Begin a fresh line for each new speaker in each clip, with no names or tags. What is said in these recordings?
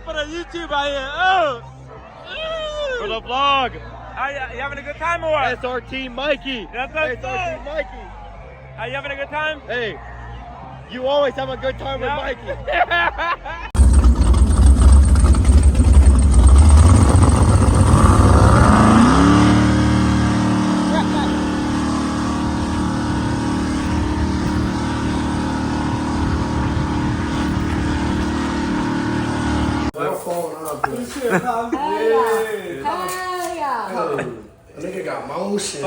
for the YouTube out here. Oh.
For the vlog.
You having a good time or what?
SRT Mikey.
That's what
SRT Mikey.
Are you having a good time?
Hey, you always have a good time with Mikey.
A nigga got motion.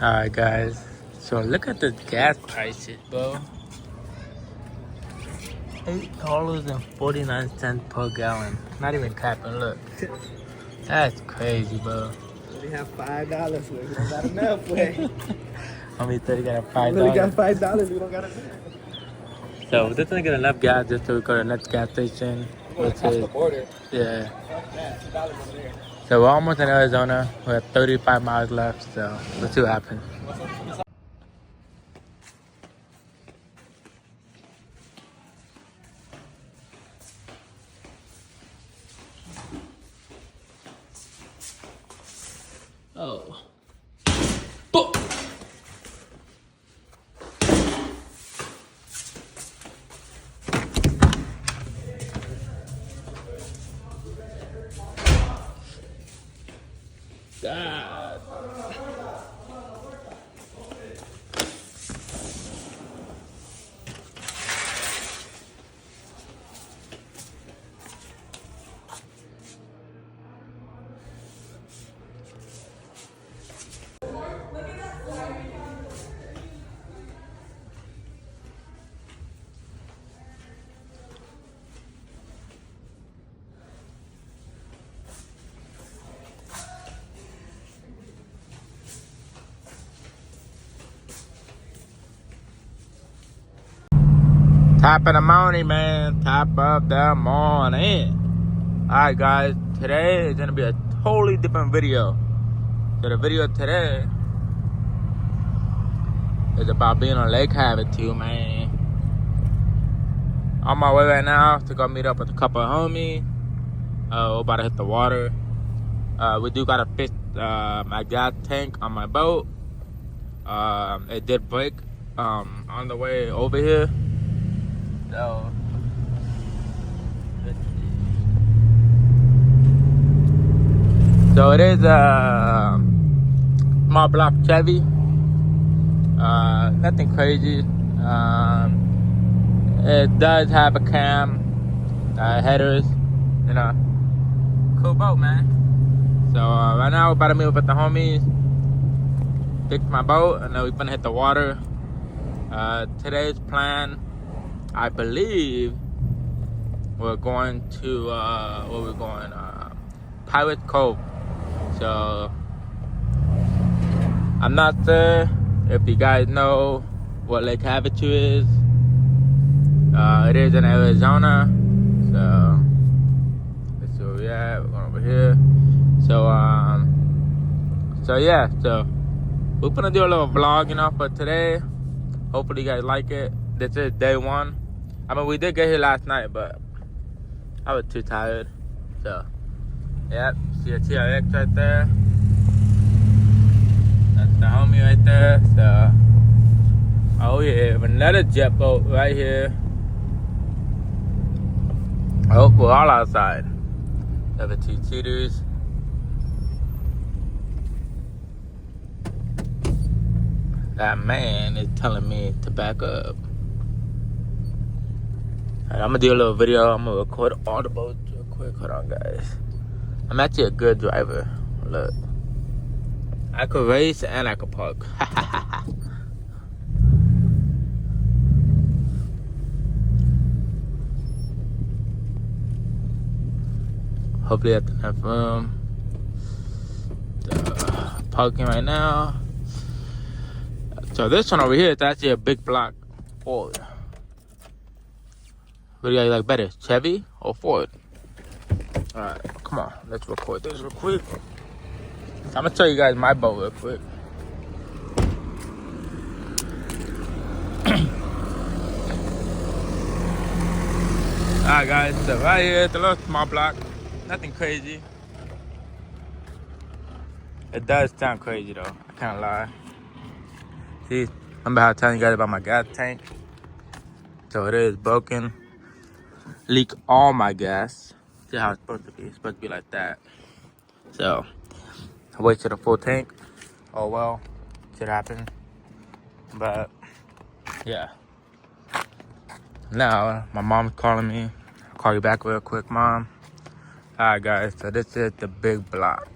Alright guys, so look at the gas prices, bro. $8.49 per gallon. Not even capping, look. That's crazy, bro.
We have $5. We don't got enough. Way.
How many you got $5?
We only got $5. We don't got enough.
So this doesn't get enough gas just to go to the next gas station.
We're past the border.
Yeah.
$2 over there.
So we're almost in Arizona. We have 35 miles left, so let's see what happens. Oh. Boom. God. Top of the morning, man. Top of the morning. Alright, guys. Today is going to be a totally different video. So the video today is about being on Lake Havasu, man. On my way right now to go meet up with a couple of homies. We're about to hit the water. We do got to fish my gas tank on my boat. It did break on the way over here. So, let's see. So it is a small block Chevy. Nothing crazy. It does have a cam, headers, you know. Cool boat, man. So right now we're about to meet up with the homies, fix my boat, and then we're gonna hit the water. Today's plan, I believe we're going to where we're going, Pirate Cove. So I'm not sure if you guys know what Lake Havasu is. It is in Arizona. So let's see where we at. We're going over here. So yeah, so we're gonna do a little vlog, you know, for today. Hopefully you guys like it. This is day one. I mean, we did get here last night, but I was too tired. So, yep, see a TRX right there. That's the homie right there. So, Another jet boat right here. Oh, we're all outside. Have the two cheaters. That man is telling me to back up. Alright, I'm gonna do a little video. I'm gonna record all the boats real quick. Hold on, guys. I'm actually a good driver. Look. I could race and I could park. Hopefully I have enough room. Parking right now. So this one over here is actually a big block Ford. What do you guys like better, Chevy or Ford? Alright, come on, let's record this real quick. I'm gonna show you guys my boat real quick. Alright guys, so right here, it's a little small block. Nothing crazy. It does sound crazy though, I can't lie. See, remember how I was telling you guys about my gas tank? So it is broken. Leak all my gas. See how it's supposed to be. It's supposed to be like that. So I wasted a full tank. Oh well, shit happened. But yeah. Now my mom's calling me. I'll call you back real quick, Mom. Alright guys, so this is the big block.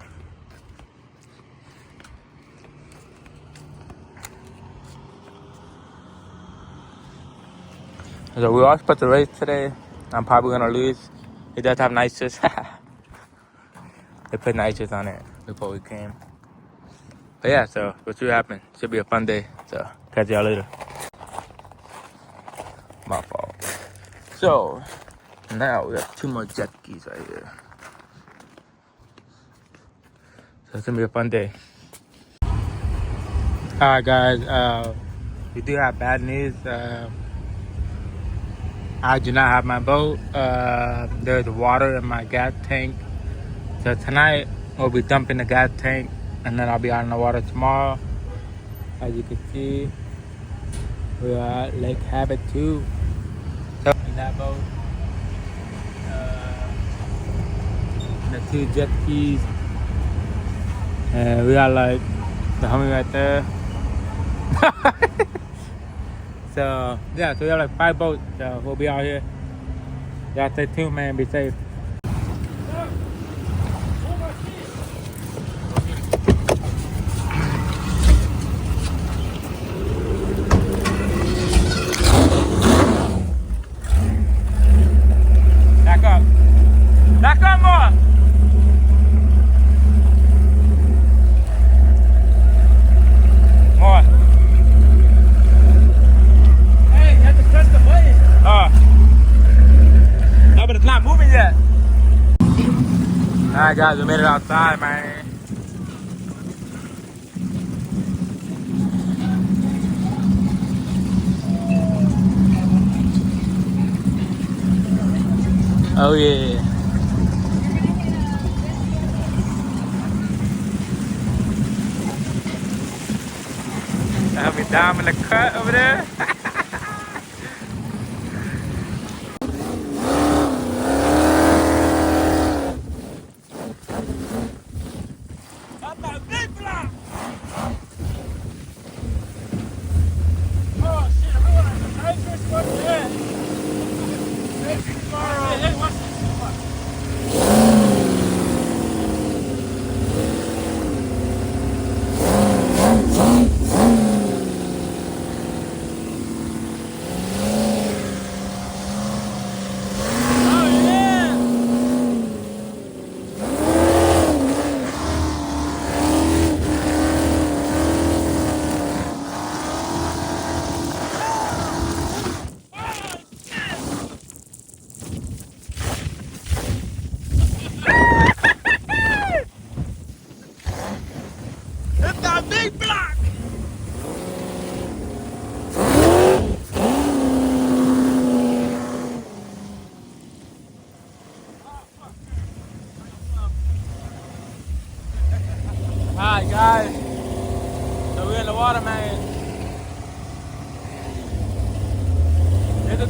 So we are supposed to race today. I'm probably gonna lose. It does have nitrous. They put nitrous on it before we came. But yeah, so we'll see what happens. Should be a fun day. So catch y'all later. My fault. So now we have 2 more jet skis right here. So it's gonna be a fun day. Alright guys, we do have bad news. I do not have my boat. There's water in my gas tank. So tonight we'll be dumping the gas tank and then I'll be out in the water tomorrow. As you can see, we are at Lake Havasu. So in that boat, the 2 jet skis. And we got like the homie right there. So yeah, so we have like 5 boats. So we'll be out here. Y'all stay tuned, man. Be safe. Back up. Back up more. More. No, but it's not moving yet. Alright guys, we made it outside, man. Oh yeah. Have me down in the cut over there.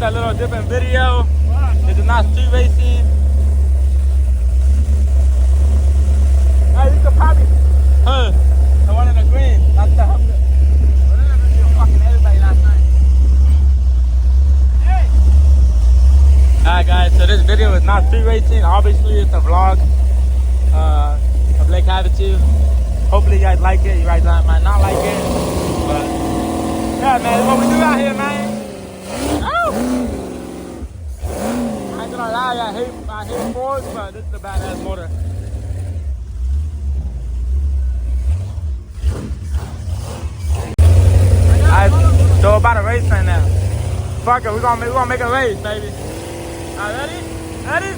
a little different video. This is not street racing. Hey, you could probably, the one in the green, that's the hunger. You fucking everybody last night. Hey! Alright guys, so this video is not street racing. Obviously it's a vlog of Lake Havasu. Hopefully you guys like it. You guys might not like it. But yeah man, it's what we do out here, man. Oh! I ain't gonna lie, I hate Fords, but this is a badass motor. So we're about to race right now. Fuck it, we're gonna make a race, baby. Alright, ready? Ready?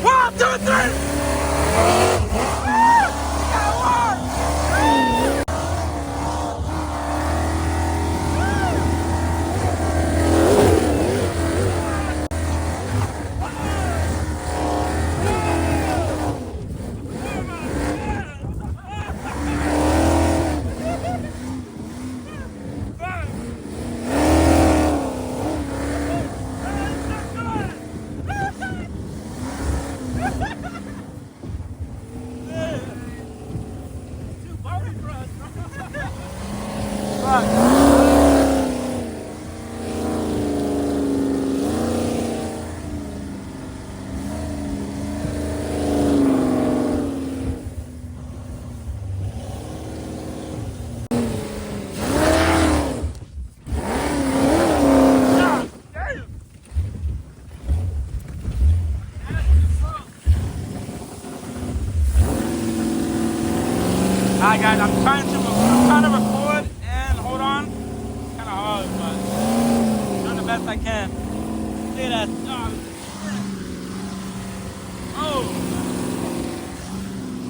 1, 2, 3! Alright guys, I'm trying to record and hold on. It's kind of hard, but I'm doing the best I can. See that? Oh!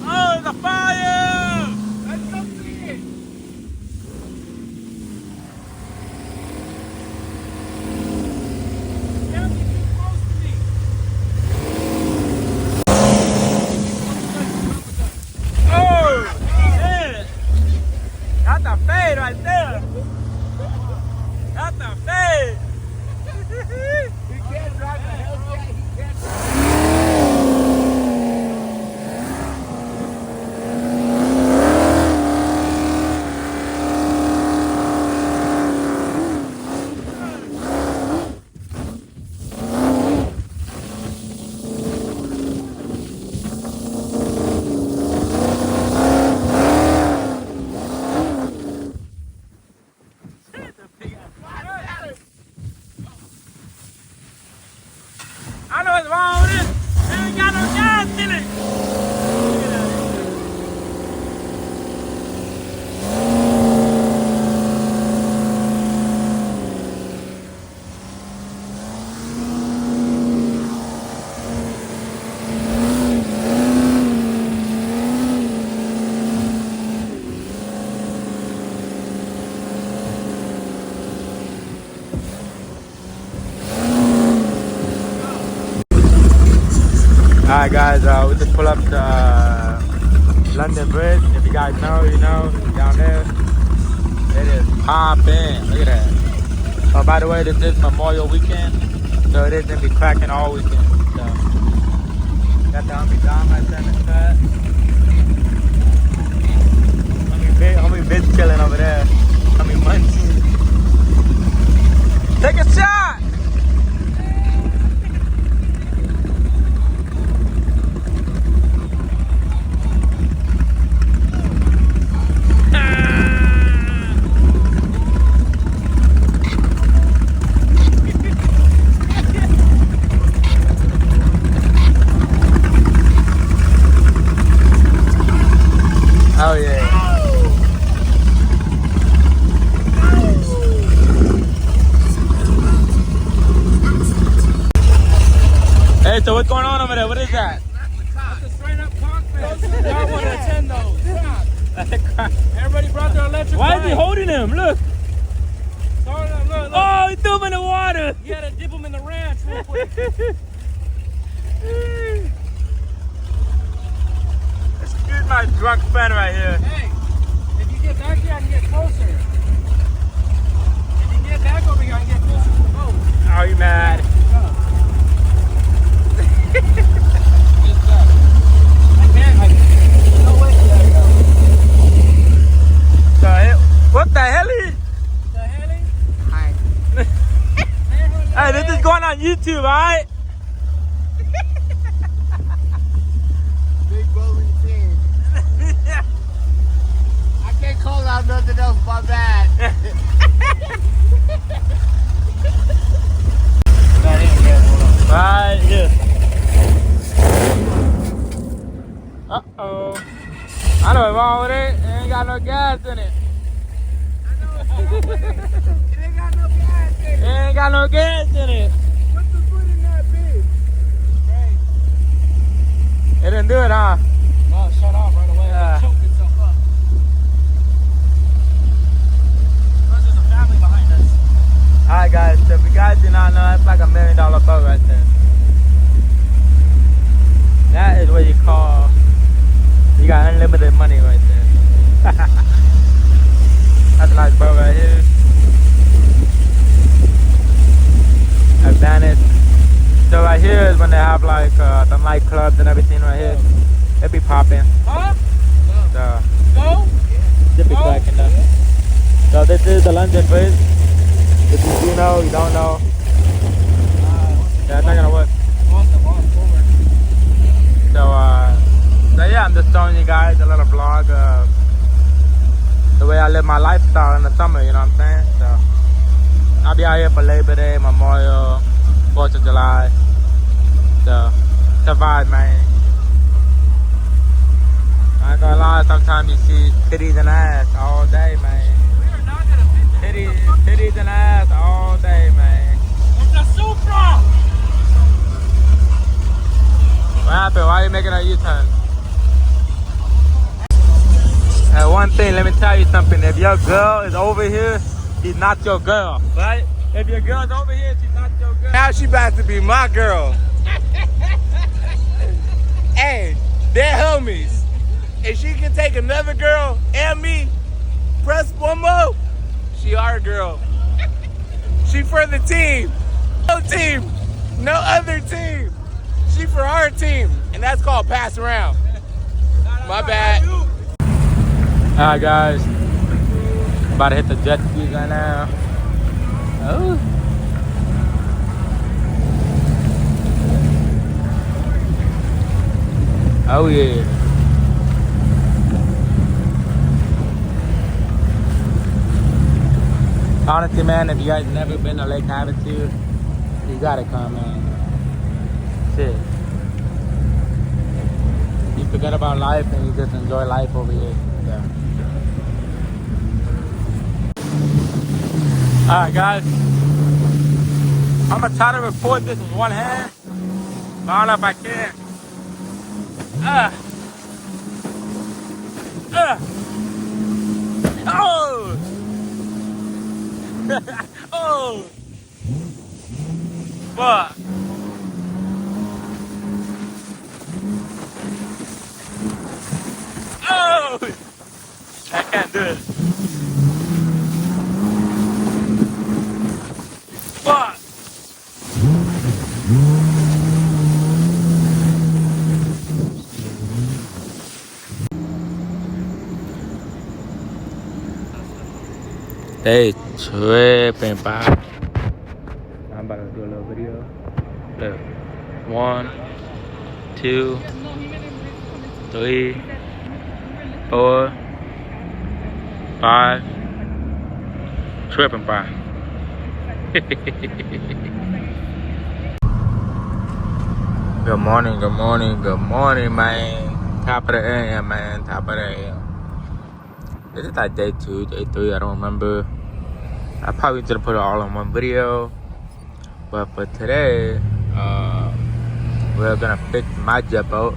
Oh, the fire! Let's go see it! Can't be too close to me. Oh! That's a fade right there. That's a fade.
He can't drive the Hellcat. He can't drive.
I know what's wrong with it. They ain't got no gas in it. Alright guys, we just pull up the London Bridge. If you guys know, you know, down there. It is popping. Look at that. Oh, by the way, this is Memorial Weekend, so it is gonna be cracking all weekend. So got the homie Dom right there in the cut. Homie bitch chilling over there. Homie Munchie. Take a shot! Oh yeah. Hey, so what's going on over there? What is that?
That's a straight up cockpit. Y'all want to attend those. Everybody brought their electric
Why
bike.
is he holding him? Look.
Look.
Oh, he threw him in the water.
You had to dip them in the ranch real quick.
Excuse my drunk friend right here.
Hey, if you get back here, I can get closer. If you get back over here, I can get closer to the boat.
Oh, you mad? is going on YouTube, alright?
Big bowling team. I can't call out nothing else but bad.
Right here. Uh-oh. I know what's wrong with it. It ain't got no gas in it.
It ain't got no gas in
It
it.
ain't got no gas in it.
Put the foot in that bitch.
It didn't do it, huh?
No, shut off right away.
Yeah.
It choked itself up. There's a family behind us.
Alright guys, so if you guys do not know, that's like $1 million boat right there. That is what you call, you got unlimited money right there. That's a nice boat right here. Advantage. So right here is when they have like the nightclubs and everything right here. It be popping.
Huh?
So
Go?
it be cracking up. So this is the London Bridge. If you do know, you don't know. Yeah, it's not gonna work. So yeah, I'm just showing you guys a little vlog of the way I live my lifestyle in the summer, you know what I'm saying? So I'll be out here for Labor Day, Memorial, 4th of July. So it's a vibe, man. I ain't gonna lie, sometimes you see titties and ass all day, man. Titties and ass all day, man.
It's a Supra!
What happened? Why are you making a U-turn? One thing, let me tell you something. If your girl is over here, she's not your girl, right? If your girl's over here, she's not your girl.
Now she about to be my girl. Hey, they're homies. If she can take another girl and me, press one more, she our girl. She for the team. No team. No other team. She for our team. And that's called pass around. My bad.
Alright guys, about to hit the jet skis right now. Oh. Oh yeah. Honestly, man, if you guys never been to Lake Havasu, you gotta come, man. Shit. You forget about life and you just enjoy life over here. Yeah. Alright, guys. I'm gonna try to record this with one hand, but I don't know if I can. Oh! Oh! Fuck! Oh! I can't do it. Fuck! They tripping, bye. I'm about to do a little video. Look. 1, 2, 3, 4, 5. Tripping, bye. Good morning, good morning, good morning, man. Top of the AM, man. Top of the AM. This is like day 2, day 3, I don't remember. I probably didn't put it all in one video. But for today, we're gonna fix my jet boat.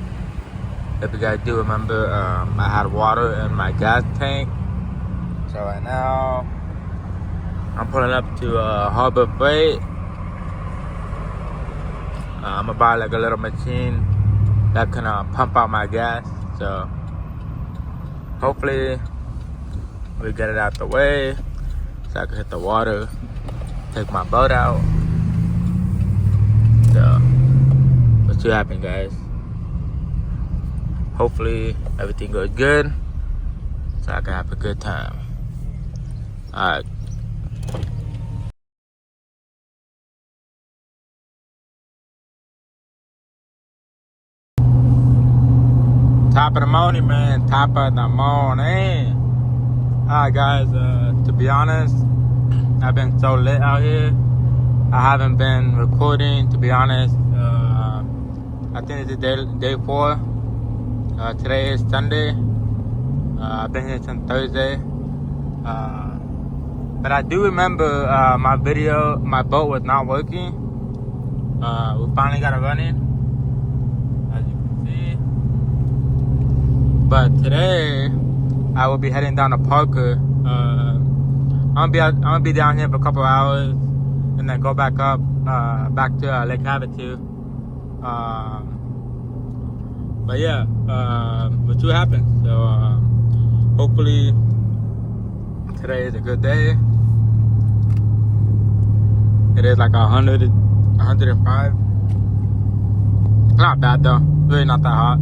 If you guys do remember, I had water in my gas tank. So right now, I'm pulling up to Harbor Freight. I'm gonna buy like a little machine that can pump out my gas. So hopefully we get it out the way so I can hit the water, take my boat out. So let's see what happens, guys. Hopefully everything goes good so I can have a good time. Alright. Top of the morning, man. Top of the morning. Alright, guys. To be honest, I've been so lit out here. I haven't been recording, to be honest. I think it's day 4. Today is Sunday. I've been here since Thursday. But I do remember my boat was not working. We finally got it running, as you can see. But today, I will be heading down to Parker. I'm gonna be down here for a couple hours, and then go back up, back to Lake Havasu. But yeah, we'll see what happens. So hopefully today is a good day. It is like 105. Not bad though. Really not that hot.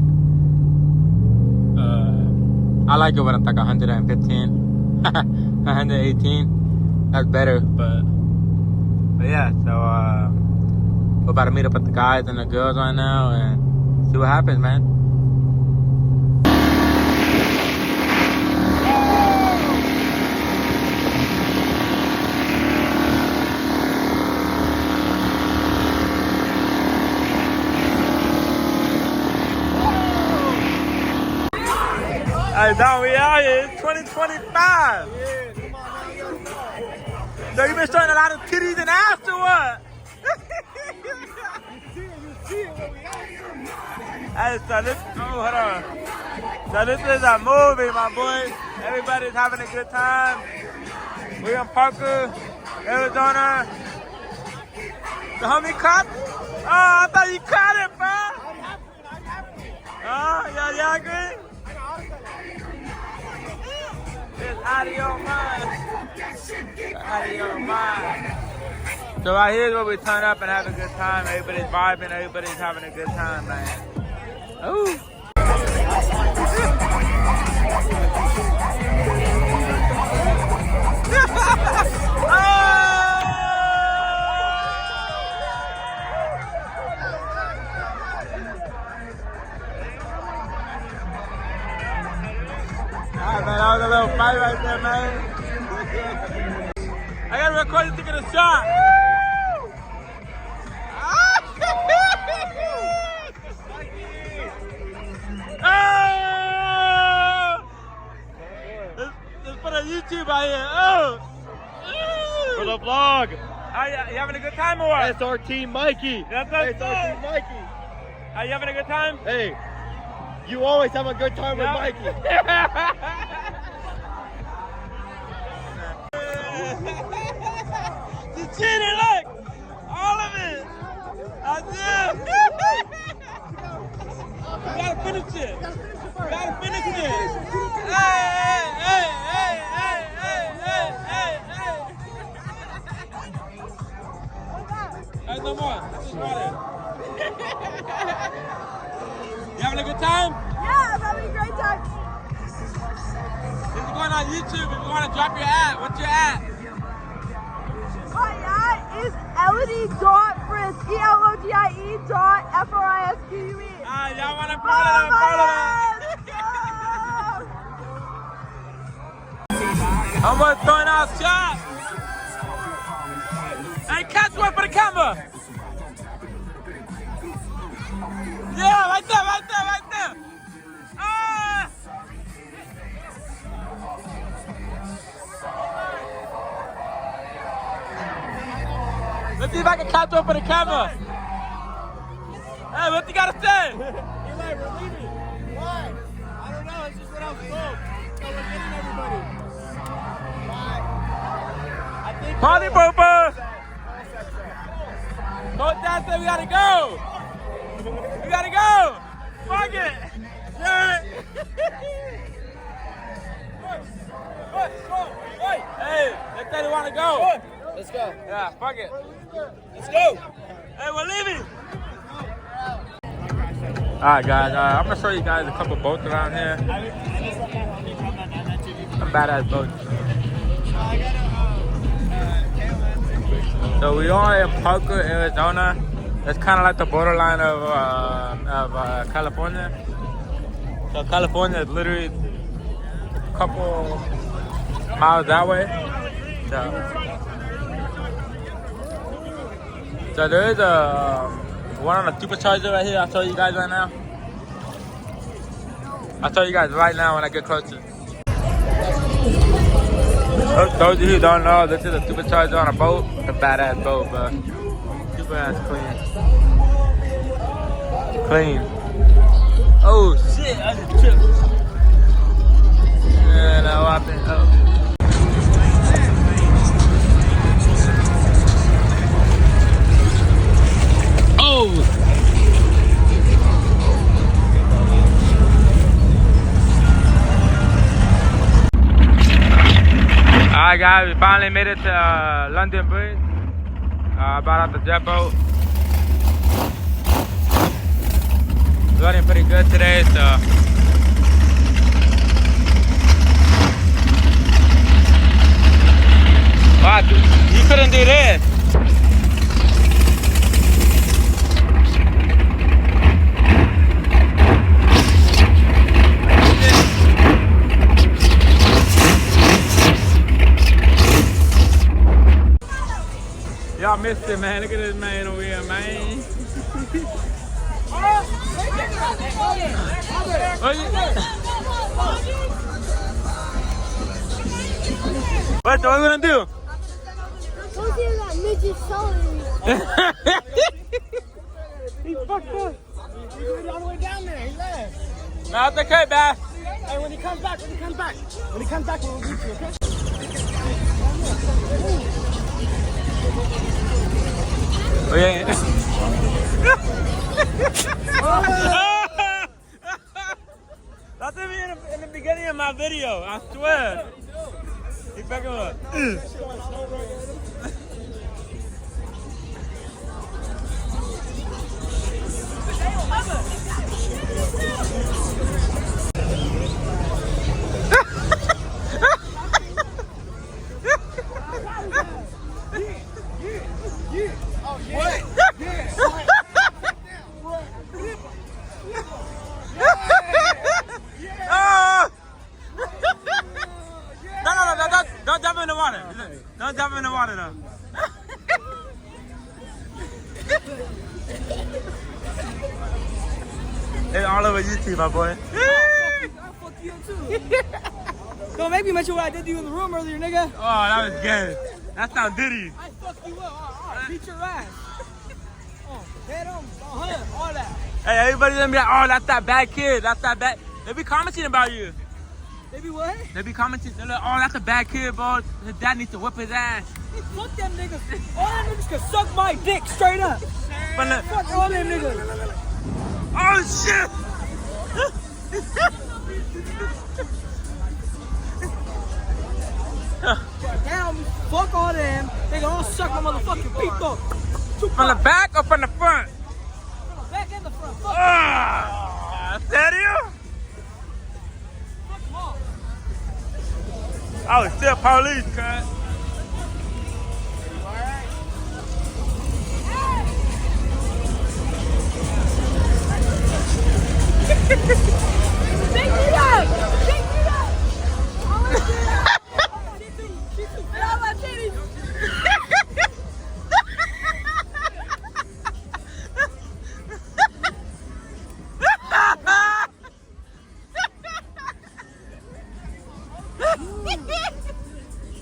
I like it when it's like 115, 118. That's better. But yeah. So we're about to meet up with the guys and the girls right now and see what happens, man. Hey, Don, we out here. It's 2025. So you been showing a lot of titties and ass or what? Hey, so this, hold on. So this is a movie, my boy. Everybody's having a good time. We're in Parker, Arizona. The homie caught? Oh, I thought you caught it, bro. Oh, y'all agree? It's out of your mind. Out of your mind. So right here is where we turn up and have a good time. Everybody's vibing. Everybody's having a good time, man. Ooh. Alright, man, that was a little fight right there, man. I gotta record you taking a shot. Let's put a YouTube out here.
For the vlog.
You having a good time or what?
SRT Mikey.
That's what
SRT Mikey.
Are you having a good time?
Hey, you always have a good time with Mikey.
You cheated, look! All of it! I do! You gotta finish it! You gotta finish it! Hey! Hey, no more. Just water. You having a good time?
Yeah, I'm having a great time.
This is going on YouTube. If you want to drop your ad, what's your ad?
My ad is Elodie.Frisk, ELODIE.FRISQUE.
Y'all want to follow them? I'm going to throw out shots. Hey, catch one for the camera. Yeah, right there. Let's see if I can catch one for the camera. Hey, what you gotta say?
Eli, we're leaving. Why? I don't know. It's just what I was told. So we're getting everybody. Why? I think.
Party pooper! Coach Dad said we gotta go! We gotta go! Fuck it! Yeah! Hey, they said they wanna go.
Let's go.
Yeah, fuck it.
Let's go.
Hey, we're leaving! Alright guys, I'm gonna show you guys a couple boats around here. Some badass boats. So we are in Parker, Arizona. It's kind of like the borderline of California. So California is literally a couple miles that way. So there is a one on the supercharger right here. I'll show you guys right now. I'll show you guys right now when I get closer. Those of you who don't know, this is a supercharger on a boat. It's a badass boat, bro. Super ass clean. Clean. Oh shit, I just tripped. And I walked in. Oh! Alright guys, we finally made it to London Bridge. About out the jet boat. It's running pretty good today, so. Wow, you couldn't do this. Y'all missed it, man. Look at this man over here, man. What are we gonna do?
Go see that midget selling.
He fucked up. He's all the way down there. He left.
No, it's okay, man.
Hey, when he comes back, we'll beat you, okay?
Oh, yeah. That's me in the beginning of my video, I swear. He back him up. Don't jump in the water. Don't jump in the water though. It's all over YouTube, my boy.
I'll fuck you too. Don't make me mention what I did to you in the room earlier, nigga.
Oh, that was good. That sound diddy.
I fucked you up. I'll beat your ass. Head on, all that.
Hey, everybody's gonna be like, oh, that's that bad kid. That's that bad. They be commenting about you.
They be what?
They be commenting. They're like, oh, that's a bad kid, bro. His dad needs to whip his ass.
Hey, fuck them niggas. All them niggas can suck my dick straight up. Fuck all them niggas.
Oh, shit.
Down, fuck all them. They can all suck my motherfucking people.
From the back or from the front?
From the back and the front. Fuck
Serio?
them all.
I was still police, cut.
Pick me up! Pick me up! I want to see that. And all my titties.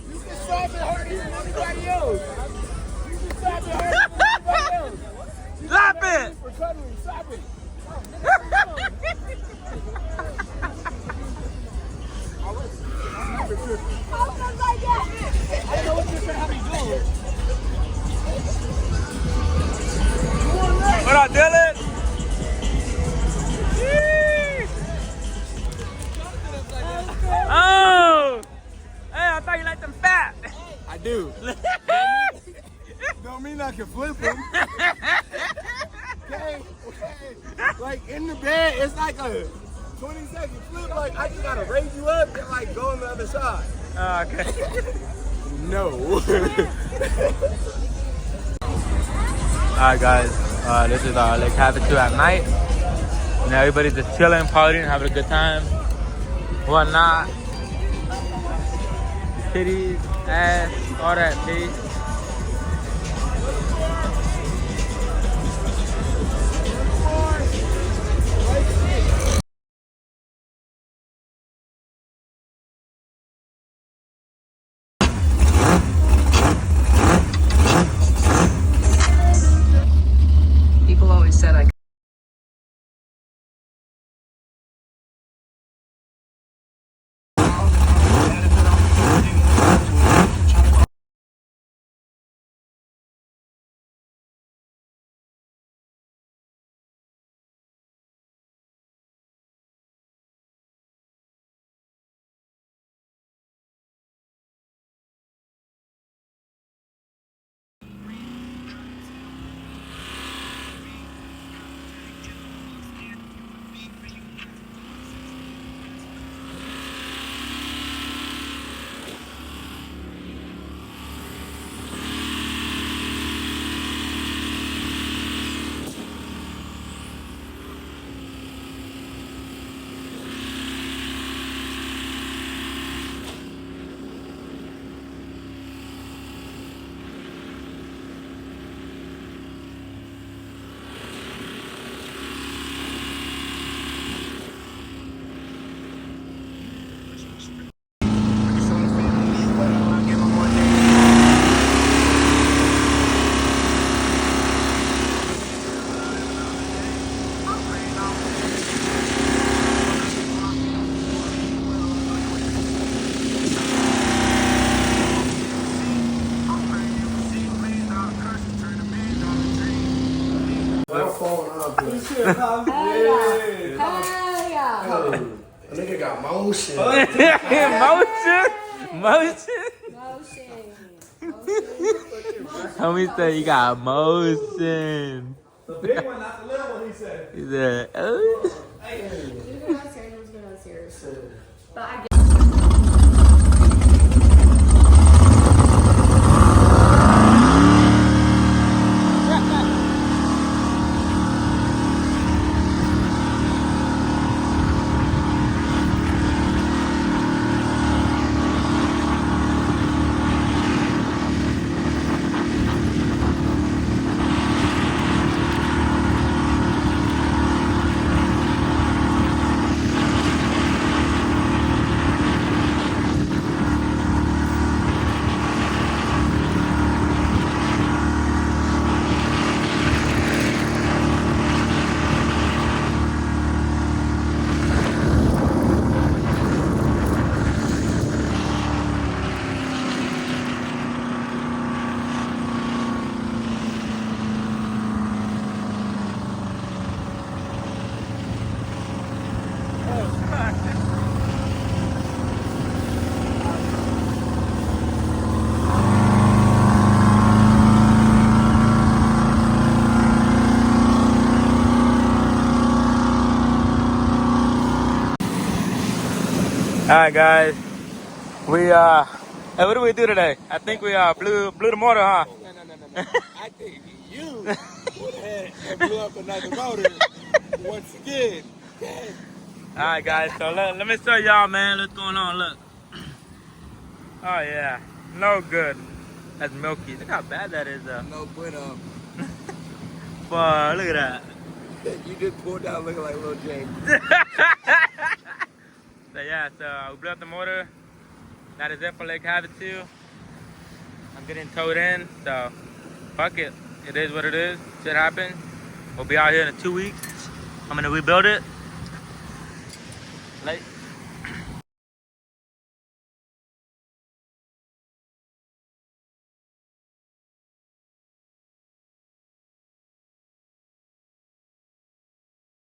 You can stop and hurt everybody else. You can stop and hurt everybody else.
Stop it!
For cuddling, stop it.
How comes I get?
I know what you're saying, how you doing?
What up, Dylan? Oh! Hey, I thought you liked them fat.
I do. Don't mean I can flip them. Okay. Like in the bed, it's like a 20-second flip. Like I just gotta raise you up and like go on the other side.
Oh, okay.
No.
Alright guys, this is Lake Havasu at night. And everybody's just chilling, partying, having a good time, whatnot. Titties, ass, all that, bitch.
People always said I
Hell yeah.
A nigga got motion.
Motion.
Motion.
Homie said you got motion.
The big one, not the little one, he said.
He said, oh.
Who's going downstairs? Who's going downstairs? But I get
Alright guys, we hey, what do we do today? I think we blew the motor, huh?
No. I think you went ahead and blew up another motor once again.
Alright guys, so let me show y'all, man, what's going on. Look. Oh yeah, no good. That's milky. Look how bad that is though.
No bueno.
Boy, look at that.
You just pulled down looking like Lil James.
So yeah, we blew up the motor. That is it for Lake Havasu. I'm getting towed in, so fuck it. It is what it is. Shit happen. We'll be out here in 2 weeks. I'm gonna rebuild it. Like.